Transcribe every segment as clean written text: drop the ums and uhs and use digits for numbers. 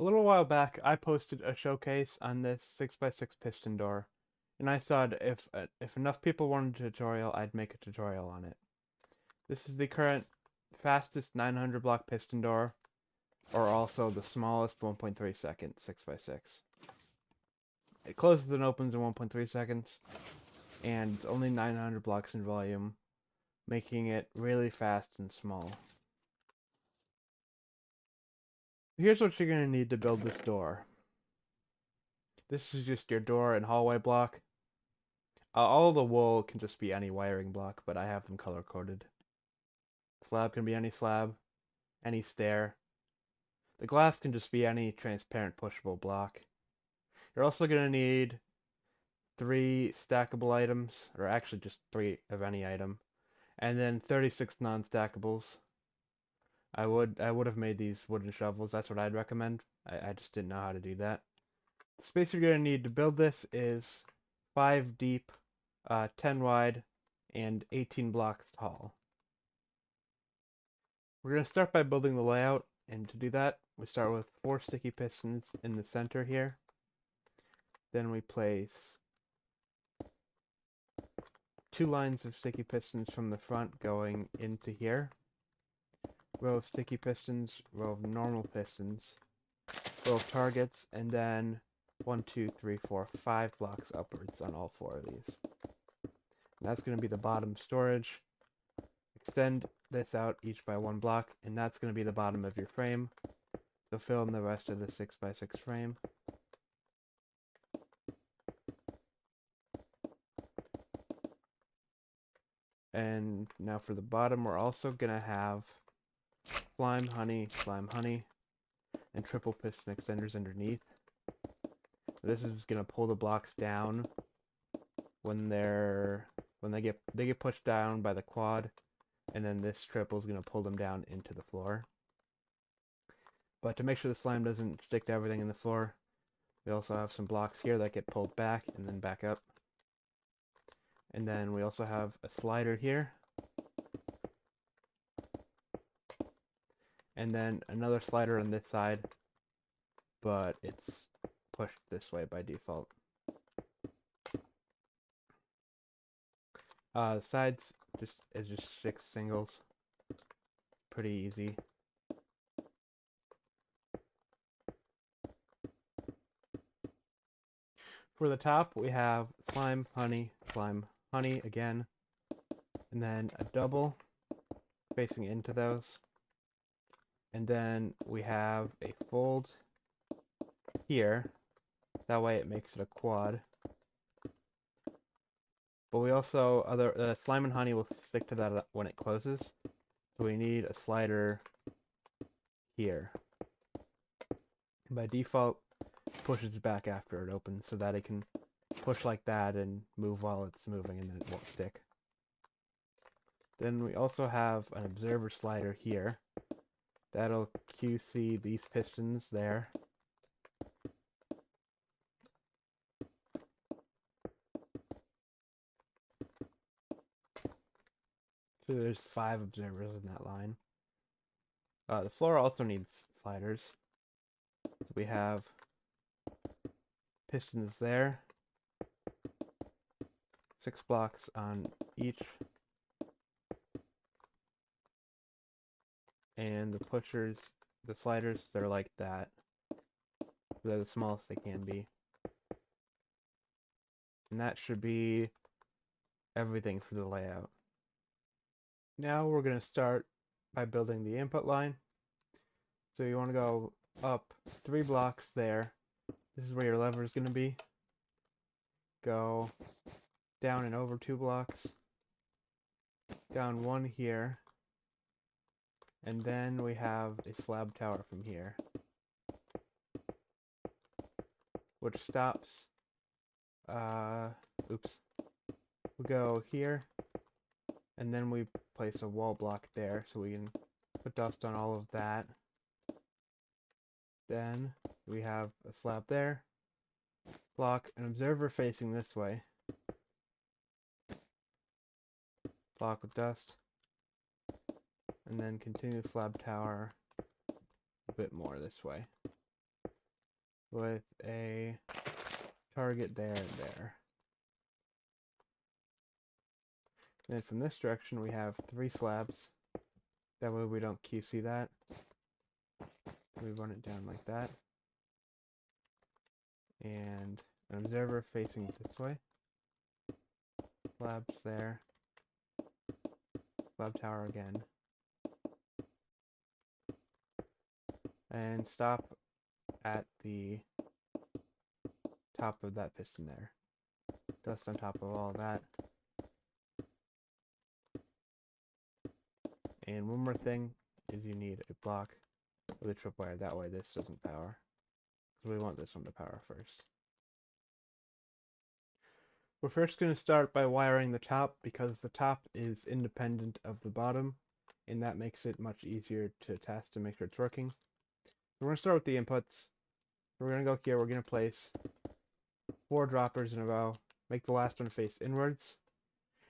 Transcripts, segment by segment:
A little while back, I posted a showcase on this 6x6 piston door, and I thought if enough people wanted a tutorial, I'd make a tutorial on it. This is the current fastest 900 block piston door, or also the smallest 1.3 second 6x6. It closes and opens in 1.3 seconds, and it's only 900 blocks in volume, making it really fast and small. Here's what you're going to need to build this door. This is just your door and hallway block. All the wool can just be any wiring block, but I have them color coded. Slab can be any slab, any stair. The glass can just be any transparent pushable block. You're also going to need 3 stackable items, or actually just 3 of any item, and then 36 non-stackables. I would have made these wooden shovels. That's what I'd recommend. I just didn't know how to do that. The space you're going to need to build this is 5 deep, 10 wide, and 18 blocks tall. We're going to start by building the layout, and to do that, we start with 4 sticky pistons in the center here. Then we place 2 lines of sticky pistons from the front going into here. Row of sticky pistons, row of normal pistons, row of targets, and then 1, 2, 3, 4, 5 blocks upwards on all 4 of these. And that's going to be the bottom storage. Extend this out each by 1 block, and that's going to be the bottom of your frame. So fill in the rest of the 6x6 frame. And now for the bottom, we're also going to have slime, honey, and triple piston extenders underneath. This is going to pull the blocks down when they get pushed down by the quad, and then this triple is going to pull them down into the floor. But to make sure the slime doesn't stick to everything in the floor, we also have some blocks here that get pulled back and then back up. And then we also have a slider here. And then another slider on this side, but it's pushed this way by default. The sides is just 6 singles. Pretty easy. For the top, we have slime, honey again, and then a double facing into those. And then we have a fold here. That way it makes it a quad. But we also, slime and honey will stick to that when it closes. So we need a slider here. And by default, pushes back after it opens so that it can push like that and move while it's moving and then it won't stick. Then we also have an observer slider here. That'll QC these pistons there. So there's 5 observers in that line. The floor also needs sliders. So we have pistons there. 6 blocks on each. And the pushers, the sliders, they're like that. They're the smallest they can be. And that should be everything for the layout. Now we're going to start by building the input line. So you want to go up 3 blocks there. This is where your lever is going to be. Go down and over 2 blocks. Down 1 here. And then we have a slab tower from here, which stops. Oops. We go here, and then we place a wall block there so we can put dust on all of that. Then we have a slab there, block, an observer facing this way, block with dust, and then continue the slab tower a bit more this way. with a target there and there. And from this direction we have 3 slabs. That way we don't QC that. We run it down like that. And an observer facing this way. Slabs there. Slab tower again. And stop at the top of that piston there. Dust on top of all that. And one more thing is you need a block with a tripwire. That way this doesn't power. Because we want this one to power first. We're first going to start by wiring the top because the top is independent of the bottom, and that makes it much easier to test and make sure it's working. We're going to start with the inputs. We're going to go here, we're going to place 4 droppers in a row, make the last one face inwards.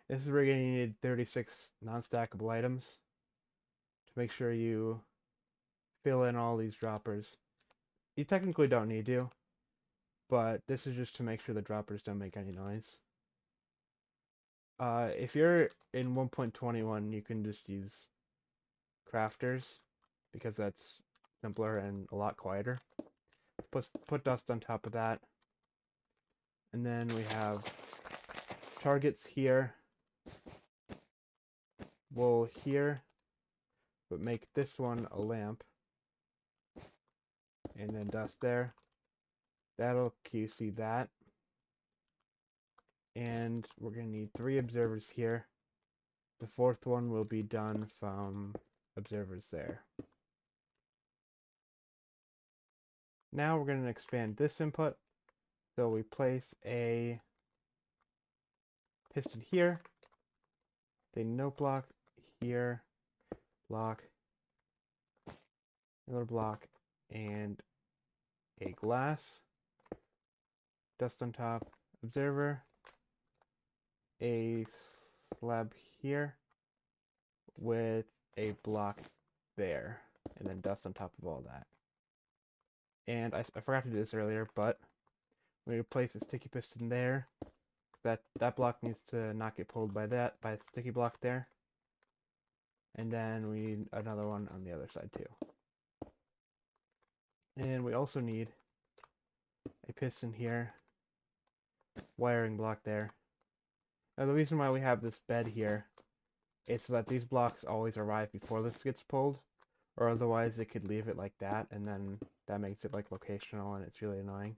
This is where you're going to need 36 non-stackable items to make sure you fill in all these droppers. You technically don't need to, but this is just to make sure the droppers don't make any noise. If you're in 1.21, you can just use crafters because that's simpler and a lot quieter. Put dust on top of that. And then we have targets here. Wool here, but make this one a lamp. And then dust there. That'll QC that. And we're going to need 3 observers here. The 4th one will be done from observers there. Now we're going to expand this input. So we place a piston here, the note block here, block, another block, and a glass, dust on top, observer, a slab here with a block there, and then dust on top of all that. And I forgot to do this earlier, but we need to place a sticky piston there. That block needs to not get pulled by the sticky block there. And then we need another one on the other side too. And we also need a piston here, wiring block there. Now the reason why we have this bed here is so that these blocks always arrive before this gets pulled, or otherwise it could leave it like that, and then that makes it like locational and it's really annoying.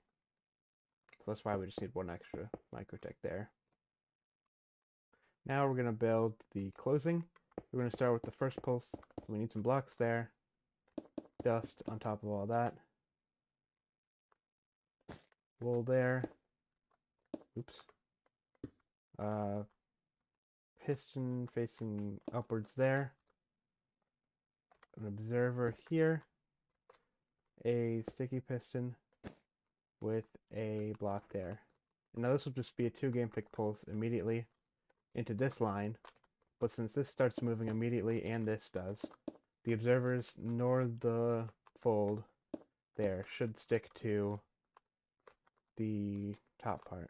So that's why we just need one extra microtech there. Now we're going to build the closing. We're going to start with the first pulse. We need some blocks there. Dust on top of all that. Wool there. Oops. Piston facing upwards there. An observer here. A sticky piston with a block there. And now this will just be a 2 game pick pulse immediately into this line, but since this starts moving immediately and this does, the observers nor the fold there should stick to the top part.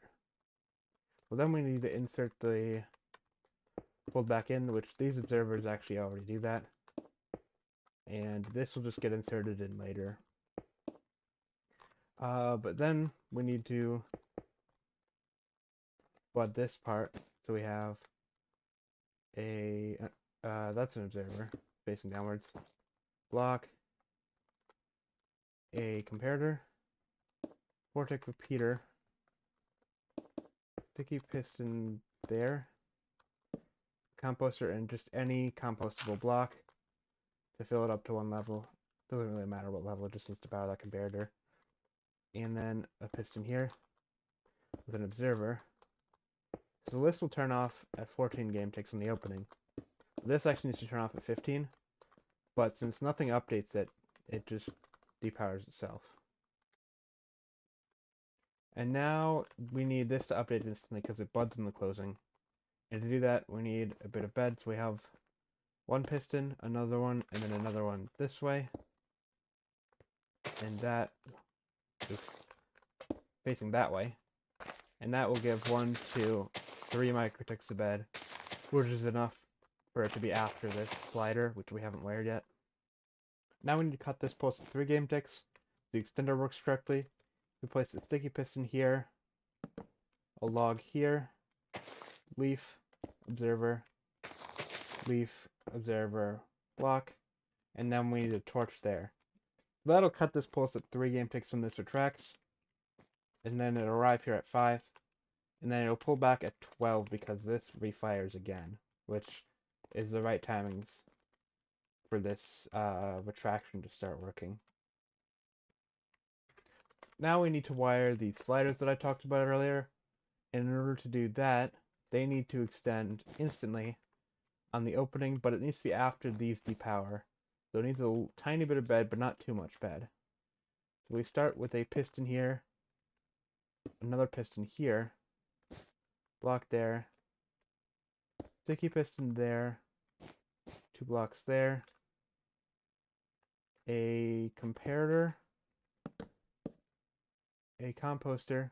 Well, then we need to insert the fold back in, which these observers actually already do that, and this will just get inserted in later. But then we need to bud this part, so we have a that's an observer facing downwards, block, a comparator, vortex repeater, sticky piston there, composter, and just any compostable block to fill it up to 1 level. Doesn't really matter what level, it just needs to power that comparator. And then a piston here with an observer. So this will turn off at 14 game ticks in the opening. This actually needs to turn off at 15, but since nothing updates it, it just depowers itself. And now we need this to update instantly because it buds in the closing. And to do that, we need a bit of bed. So we have 1 piston, another one, and then another one this way. And that facing that way. And that will give 1, 2, 3 microticks a bed, which is enough for it to be after this slider, which we haven't wired yet. Now we need to cut this post at 3 game ticks. The extender works correctly. We place a sticky piston here, a log here, leaf, observer, leaf, observer, block, and then we need a torch there. That'll cut this pulse at 3 game ticks when this retracts, and then it'll arrive here at 5, and then it'll pull back at 12 because this refires again, which is the right timings for this retraction to start working. Now we need to wire the sliders that I talked about earlier, and in order to do that, they need to extend instantly on the opening, but it needs to be after these depower. So it needs a tiny bit of bed, but not too much bed. So we start with a piston here, another piston here, block there, sticky piston there, 2 blocks there, a comparator, a composter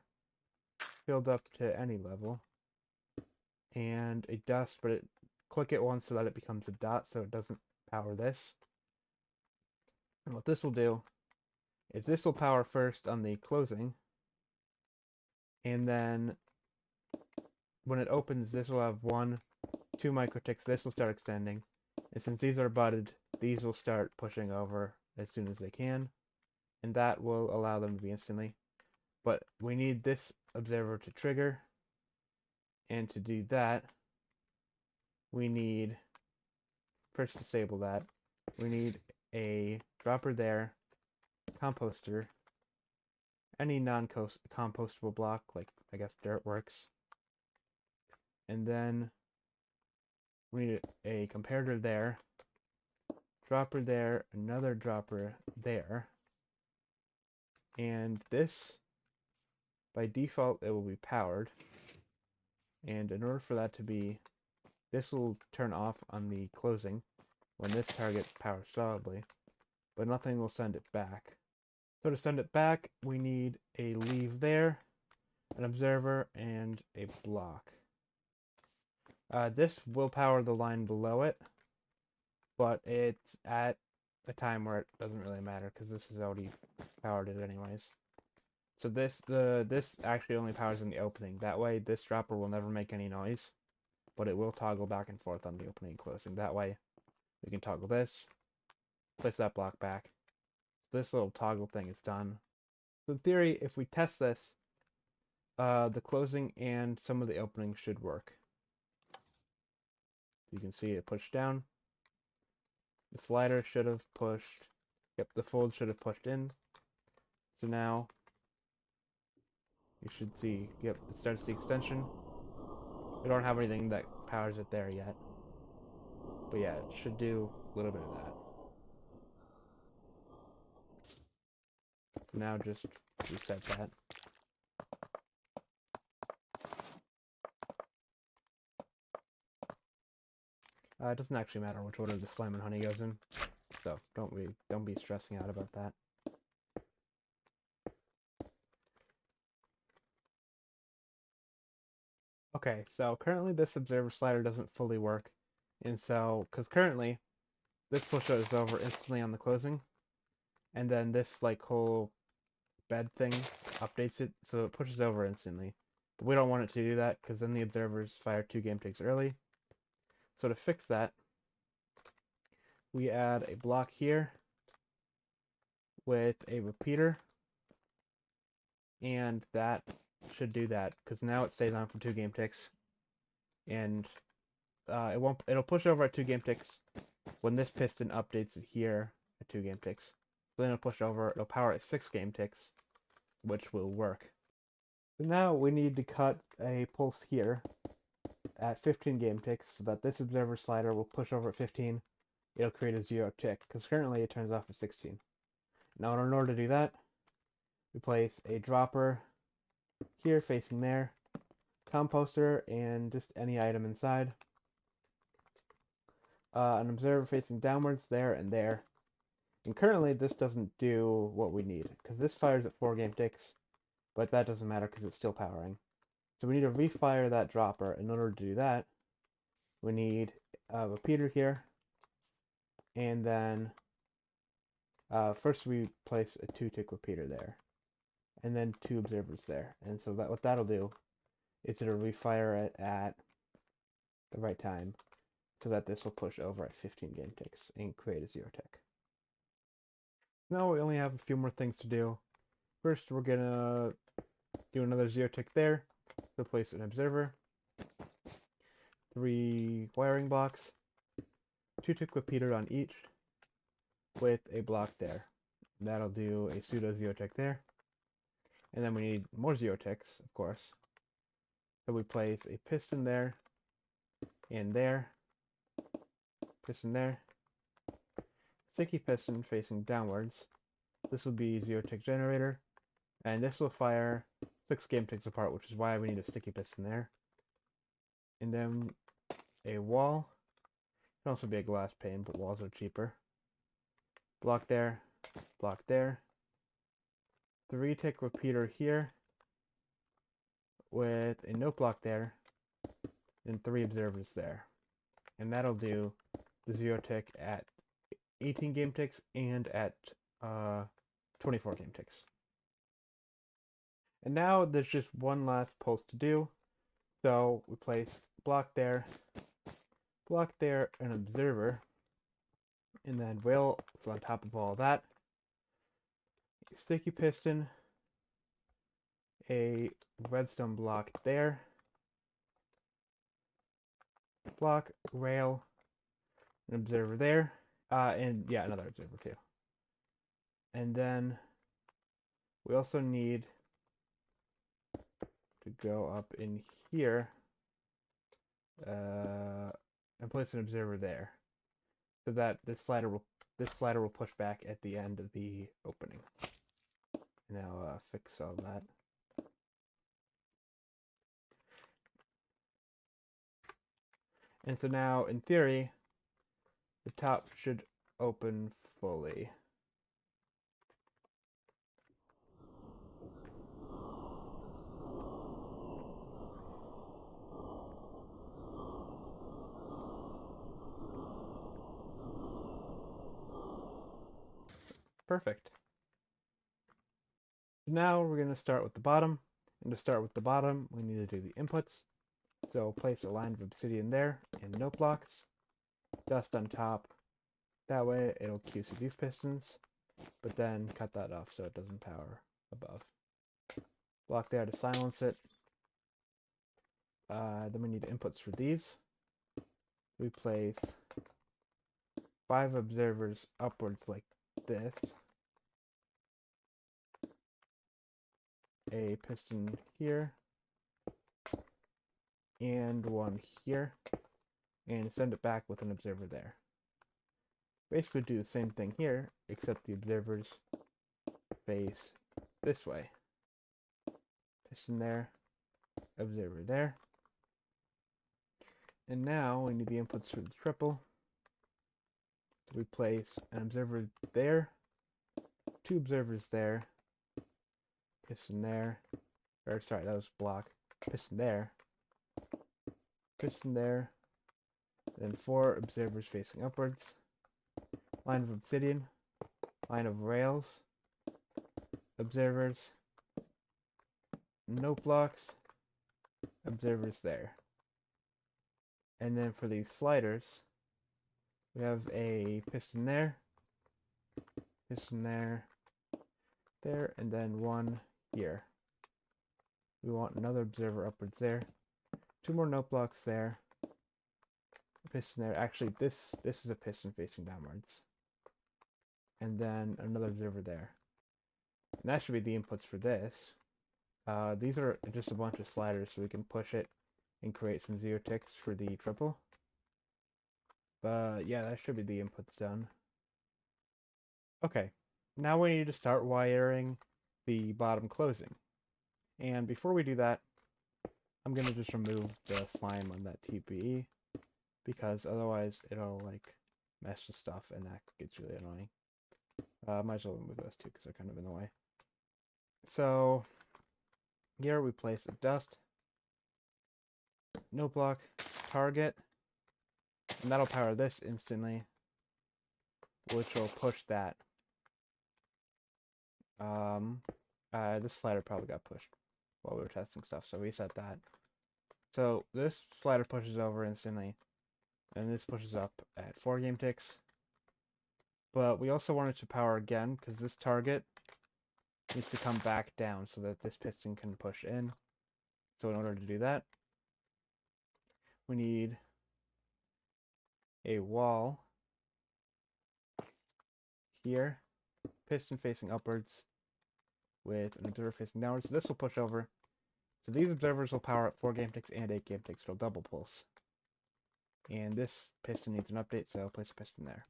filled up to any level, and a dust, but click it once so that it becomes a dot so it doesn't power this. And what this will do is this will power first on the closing, and then when it opens, this will have 1, 2 microticks. This will start extending, and since these are butted, these will start pushing over as soon as they can, and that will allow them to be instantly. But we need this observer to trigger, and to do that, we need, first disable that, we need a dropper there, composter, any non-compostable block, like I guess dirt works, and then we need a comparator there, dropper there, another dropper there, and this, by default, it will be powered, and in order for that to be, this will turn off on the closing when this target powers solidly, but nothing will send it back. So to send it back, we need a leave there, an observer, and a block. This will power the line below it, but it's at a time where it doesn't really matter because this has already powered it anyways. So this actually only powers in the opening. That way this dropper will never make any noise, but it will toggle back and forth on the opening and closing. That way we can toggle this, place that block back. This little toggle thing is done. So in theory, if we test this, the closing and some of the openings should work. You can see it pushed down. The slider should have pushed, yep, the fold should have pushed in. So now you should see, yep, it starts the extension. We don't have anything that powers it there yet. But yeah, it should do a little bit of that. Now just reset that. It doesn't actually matter which order the slime and honey goes in, so don't be stressing out about that. Okay, so currently this observer slider doesn't fully work, and so because currently this pusher is over instantly on the closing, and then this like whole bed thing updates it so it pushes over instantly. But we don't want it to do that because then the observers fire 2 game ticks early. So to fix that, we add a block here with a repeater, and that should do that because now it stays on for 2 game ticks, and it'll push over at 2 game ticks when this piston updates it here at 2 game ticks. So then it'll push over, it'll power at 6 game ticks, which will work. So now we need to cut a pulse here at 15 game ticks so that this observer slider will push over at 15. It'll create a 0 tick because currently it turns off at 16. Now in order to do that, we place a dropper here facing there, composter, and just any item inside. An observer facing downwards there and there, And currently this doesn't do what we need, because this fires at 4 game ticks, but that doesn't matter because it's still powering. So we need to refire that dropper. In order to do that, we need a repeater here, and then first we place a 2-tick repeater there, and then 2 observers there. And so that what that'll do is it'll refire it at the right time, so that this will push over at 15 game ticks and create a 0 tick. Now we only have a few more things to do. First, we're gonna do another 0 tick there, replace an observer, 3 wiring blocks, 2-tick repeater on each, with a block there. That'll do a pseudo 0 tick there. And then we need more 0 ticks, of course. So we place a piston there, and there, piston there, sticky piston facing downwards. This will be 0 tick generator, and this will fire 6 game ticks apart, which is why we need a sticky piston there. And then a wall. It can also be a glass pane, but walls are cheaper. Block there, block there. 3-tick repeater here with a note block there, and 3 observers there. And that'll do the 0 tick at 18 game ticks and at 24 game ticks. And now there's just one last pulse to do. So we place block there, an observer, and then rail is on top of all that. A sticky piston, a redstone block there, block, rail, an observer there, and yeah, another observer too. And then we also need to go up in here and place an observer there, so that this slider will push back at the end of the opening. Now fix all that. And so now, in theory, the top should open fully. Perfect. Now we're going to start with the bottom. And to start with the bottom, we need to do the inputs. So place a line of obsidian there and note blocks. Dust on top. That way it'll QC these pistons, but then cut that off so it doesn't power above. Block there to silence it. Then we need inputs for these. We place 5 observers upwards like this. A piston here. And one here. And send it back with an observer there. Basically do the same thing here, except the observers face this way. Piston there, observer there. And now we need the inputs for the triple. We place an observer there, 2 observers there, piston there, or sorry, that was block, piston there, then 4 observers facing upwards, line of obsidian, line of rails, observers, note blocks, observers there. And then for these sliders, we have a piston there, there, and then one here. We want another observer upwards there, 2 more note blocks there, a piston there. Actually, this is a piston facing downwards, and then another observer there. And that should be the inputs for this. These are just a bunch of sliders, so we can push it and create some 0 ticks for the triple. But yeah, that should be the inputs done. Okay, now we need to start wiring the bottom closing. And before we do that, I'm going to just remove the slime on that TPE, because otherwise it'll like mess with stuff and that gets really annoying. Might as well remove those two because they're kind of in the way. So here we place a dust, no block, target, and that'll power this instantly, which will push that. This slider probably got pushed while we were testing stuff, so reset that. So this slider pushes over instantly, and this pushes up at 4 game ticks. But we also want it to power again, because this target needs to come back down so that this piston can push in. So in order to do that, we need a wall here, piston facing upwards, with an observer facing downwards. So this will push over. So these observers will power at 4 game ticks and 8 game ticks. It'll double pulse. And this piston needs an update, so place a piston there.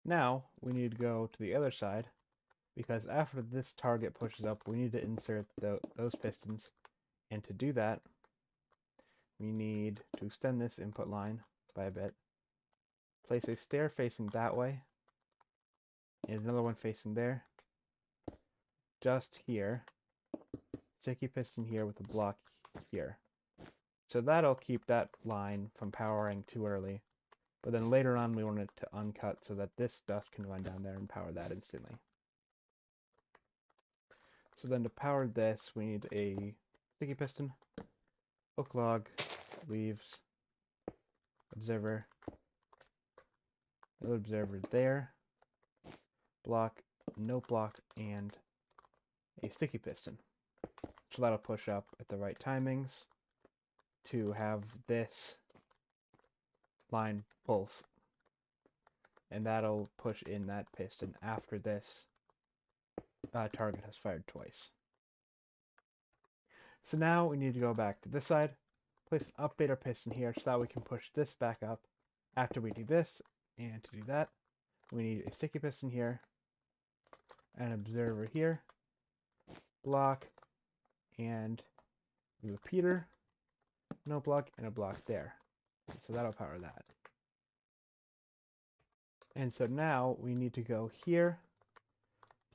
Now we need to go to the other side, because after this target pushes up, we need to insert those pistons. And to do that, we need to extend this input line by a bit, place a stair facing that way, and another one facing there, just here, sticky piston here with a block here. So that'll keep that line from powering too early, but then later on we want it to uncut so that this stuff can run down there and power that instantly. So then to power this, we need a sticky piston, hook log, leaves, observer, another observer there, block, no block, and a sticky piston. So that'll push up at the right timings to have this line pulse. And that'll push in that piston after this target has fired twice. So now we need to go back to this side, place an updater piston here so that we can push this back up after we do this. And to do that, we need a sticky piston here, an observer here, block, and a repeater, no block, and a block there. So that'll power that. And so now we need to go here,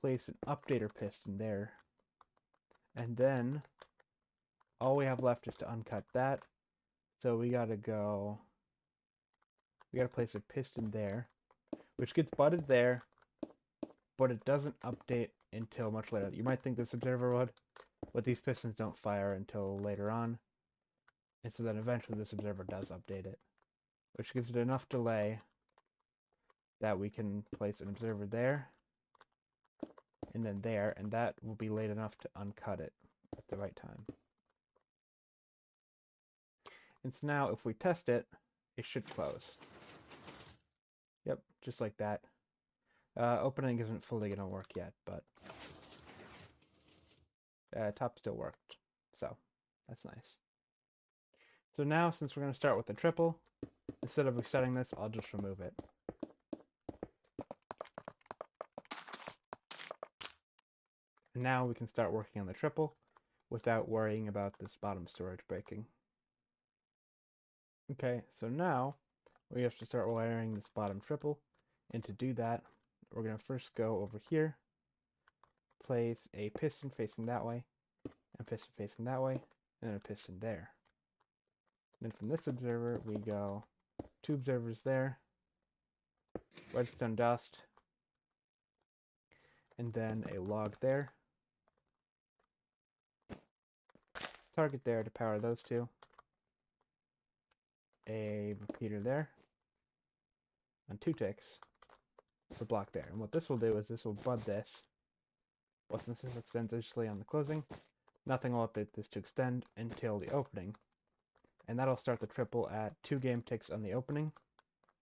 place an updater piston there, and then all we have left is to uncut that. So we gotta place a piston there, which gets butted there, but it doesn't update until much later. You might think this observer would, but these pistons don't fire until later on. And so then eventually this observer does update it, which gives it enough delay that we can place an observer there, and then there, and that will be late enough to uncut it at the right time. And so now if we test it, it should close. Yep, just like that. Opening isn't fully going to work yet, but top still worked, so that's nice. So now, since we're going to start with the triple, instead of resetting this, I'll just remove it. And now we can start working on the triple without worrying about this bottom storage breaking. Okay, so now we have to start wiring this bottom triple, and to do that, we're going to first go over here, place a piston facing that way, and piston facing that way, and then a piston there. Then from this observer, we go 2 observers there, redstone dust, and then a log there, target there to power those two, a repeater there, and 2 ticks for block there. And what this will do is this will bud this. Well, since this extends initially on the closing, nothing will update this to extend until the opening. And that'll start the triple at 2 game ticks on the opening,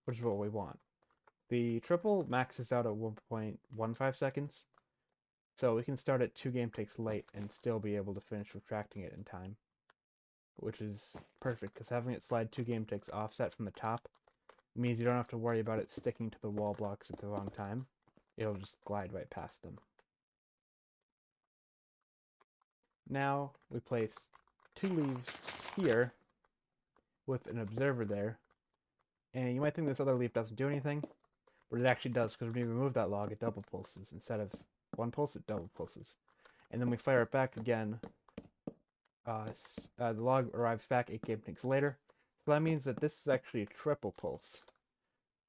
which is what we want. The triple maxes out at 1.15 seconds, so we can start at 2 game ticks late and still be able to finish retracting it in time, which is perfect, because having it slide 2 game ticks offset from the top means you don't have to worry about it sticking to the wall blocks at the wrong time. It'll just glide right past them. Now we place 2 leaves here with an observer there, And you might think this other leaf doesn't do anything, but it actually does, because when you remove that log, it double pulses. Instead of one pulse, it double pulses. And then we fire it back again. The log arrives back 8 game ticks later. So that means that this is actually a triple pulse,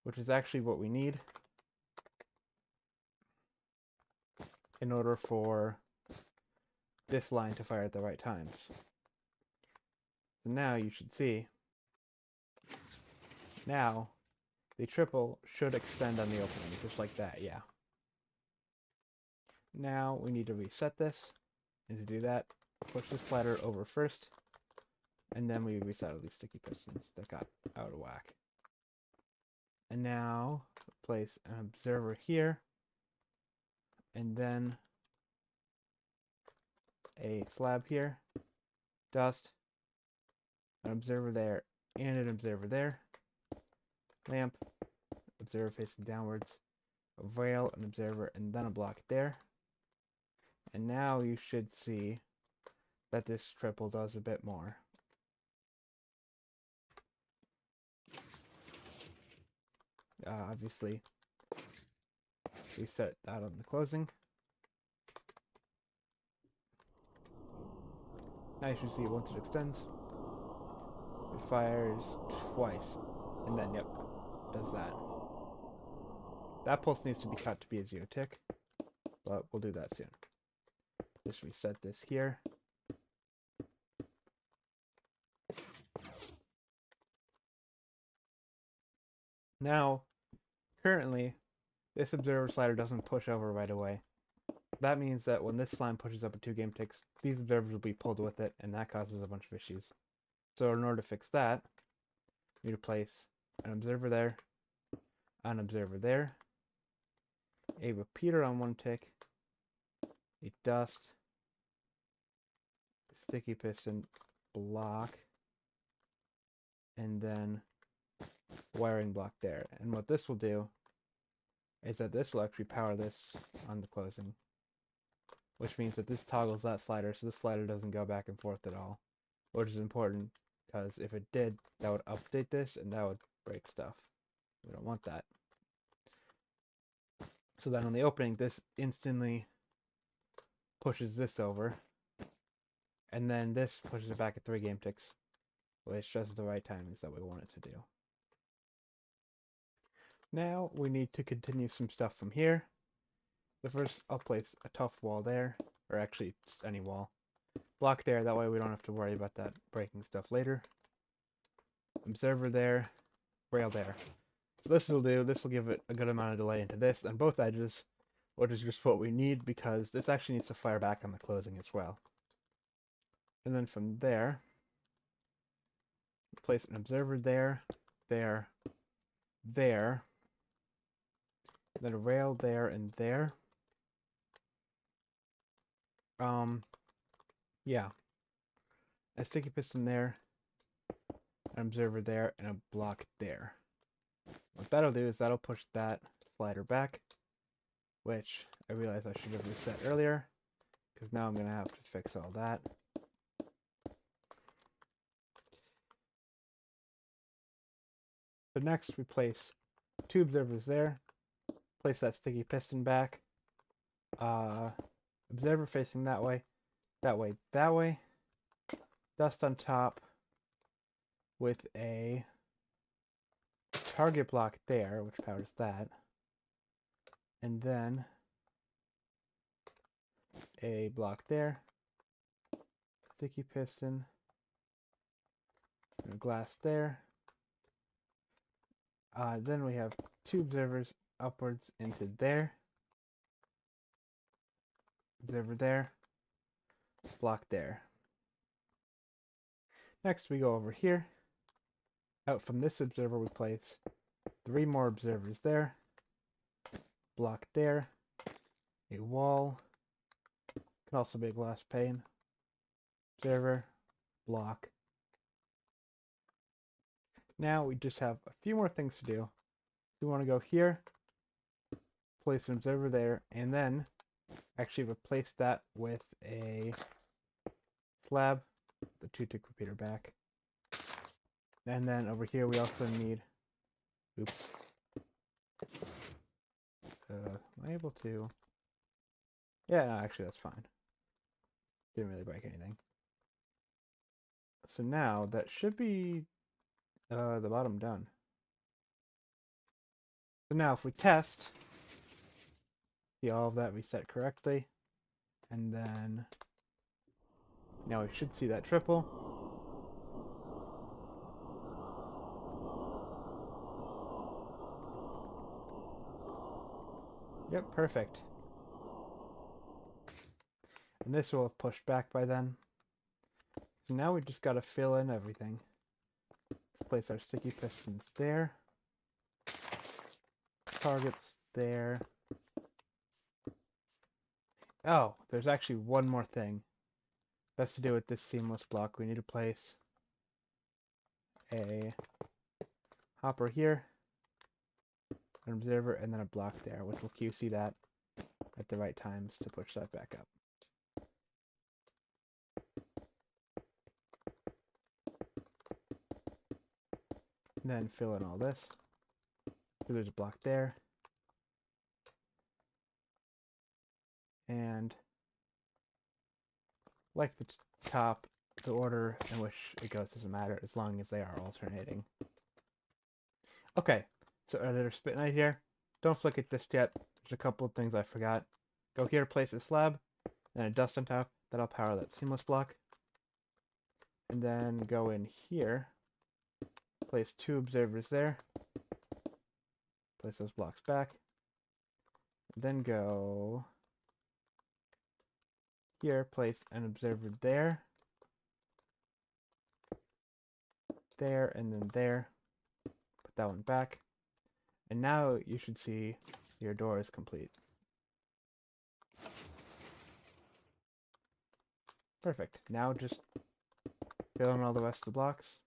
which is actually what we need in order for this line to fire at the right times. So now you should see, now the triple should extend on the opening, just like that, yeah. Now we need to reset this, and to do that, push the slider over first, and then we reset all these sticky pistons that got out of whack. And now place an observer here, and then a slab here, dust, an observer there, and an observer there, lamp, observer facing downwards, a rail, an observer, and then a block there. And now you should see that this triple does a bit more. Obviously, we set that on the closing. Now you should see once it extends, it fires twice, and then, yep, does that. That pulse needs to be cut to be a 0 tick, but we'll do that soon. Just reset this here. Now, currently, this observer slider doesn't push over right away. That means that when this slime pushes up at 2 game ticks, these observers will be pulled with it, and that causes a bunch of issues. So in order to fix that, we need to place an observer there, an observer there, a repeater on 1 tick, a dust, sticky piston block, and then a wiring block there. And what this will do is that this will actually power this on the closing, which means that this toggles that slider, so this slider doesn't go back and forth at all, which is important, because if it did, that would update this, and that would break stuff. We don't want that. So then on the opening, this instantly pushes this over, and then this pushes it back at 3 game ticks, which does the right timings that we want it to do. Now we need to continue some stuff from here. The first, I'll place a tough wall there, or actually just any wall. Block there, that way we don't have to worry about that breaking stuff later. Observer there, rail there. So this will give it a good amount of delay into this on both edges, which is just what we need because this actually needs to fire back on the closing as well. And then from there, place an observer there, there, there, then a rail there and there. Yeah. A sticky piston there, an observer there, and a block there. What that'll do is that'll push that slider back, which I realized I should have reset earlier, because now I'm going to have to fix all that. So next we place 2 observers there, place that sticky piston back, observer facing that way, that way, that way, dust on top with a target block there, which powers that, and then a block there, sticky piston, and a glass there. Then we have 2 observers upwards into there, observer there, block there. Next we go over here. Out from this observer we place 3 more observers there, block there, a wall, can also be a glass pane, observer, block. Now we just have a few more things to do. We want to go here, place an observer there, and then actually replace that with a slab, the 2 tick repeater back. And then over here we also need Oops. Am I able to? Yeah, no, actually that's fine. Didn't really break anything. So now that should be the bottom done. So now if we test, see all of that reset correctly, and then now we should see that triple. Yep, perfect. And this will have pushed back by then. So now we just got to fill in everything. Place our sticky pistons there. Targets there. Oh, there's actually one more thing. That's to do with this seamless block. We need to place a hopper here, an observer, and then a block there, which will QC that at the right times to push that back up. And then fill in all this. So there's a block there. And like the top, the order in which it goes doesn't matter as long as they are alternating. Okay, so are there spit knight here? Don't flick it just yet. There's a couple of things I forgot. Go here, place a slab, then a dust on top. That'll power that seamless block. And then go in here, place 2 observers there, place those blocks back, and then go here, place an observer there, there, and then there. Put that one back. And now you should see your door is complete. Perfect. Now just fill in all the rest of the blocks.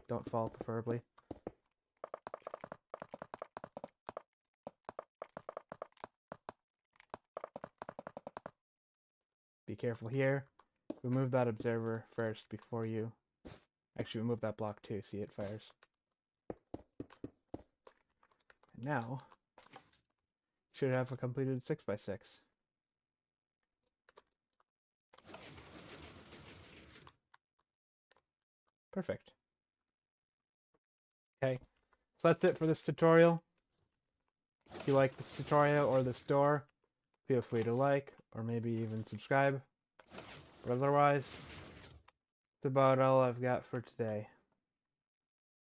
Don't fall, preferably. Be careful here. Remove that observer first before you... Actually, remove that block too. See, it fires. And now, you should have a completed 6x6. Perfect. Okay, so that's it for this tutorial. If you like this tutorial or this door, feel free to like, or maybe even subscribe. But otherwise, that's about all I've got for today.